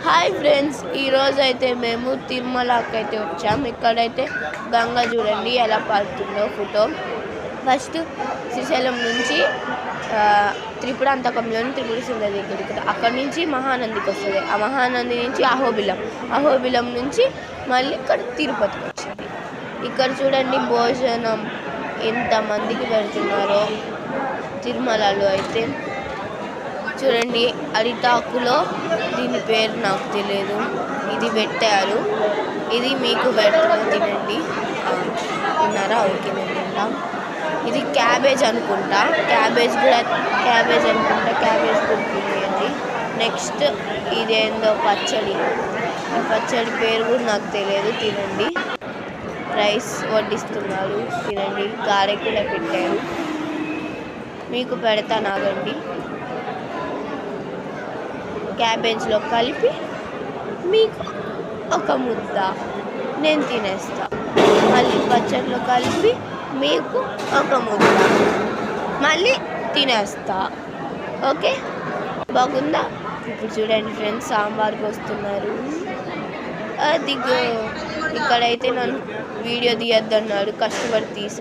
Hi friends, ఈరోజు అయితే మేము తిరుమలకి అయితే వచ్చాము. ఇక్కడైతే గంగ చూడండి ఎలా పారుతుందో ఫోటో. ఫస్ట్ శ్రీశైలం నుంచి త్రిపురాంతకంలోని త్రిపుర సుందరి దగ్గరికి, అక్కడి నుంచి మహానందికి వస్తుంది. ఆ మహానంది నుంచి అహోబిలం నుంచి మళ్ళీ ఇక్కడ తిరుపతికి వచ్చింది. ఇక్కడ చూడండి భోజనం ఎంతమందికి పెడుతున్నారో తిరుమలలో అయితే. చూడండి అరిటాకులో, దీని పేరు నాకు తెలియదు, ఇది పెట్టారు. ఇది మీకు పెడుతున్నా, తినండి. తిన్నారా? ఓకే, నేను తింటా. ఇది క్యాబేజ్ అనుకుంటా, క్యాబేజ్ కూడా తినేయండి. నెక్స్ట్ ఇదేందో పచ్చడి, ఈ పచ్చడి పేరు కూడా నాకు తెలియదు, తినండి. రైస్ వడ్డిస్తున్నారు, తినండి. గారె కూడా పెట్టారు, మీకు పెడతా నాగండి. క్యాబేజ్లో కలిపి మీకు ఒక ముద్ద నేను తినేస్తా. మళ్ళీ పచ్చడిలో కలిపి మీకు ఒక ముద్ద మళ్ళీ తినేస్తా. ఓకే, బాగుందా? ఇప్పుడు చూడండి ఫ్రెండ్స్, సాంబార్కి వస్తున్నారు. అదిగో ఇక్కడైతే నన్ను వీడియో తీయొద్దన్నాడు, కష్టపడి తీసి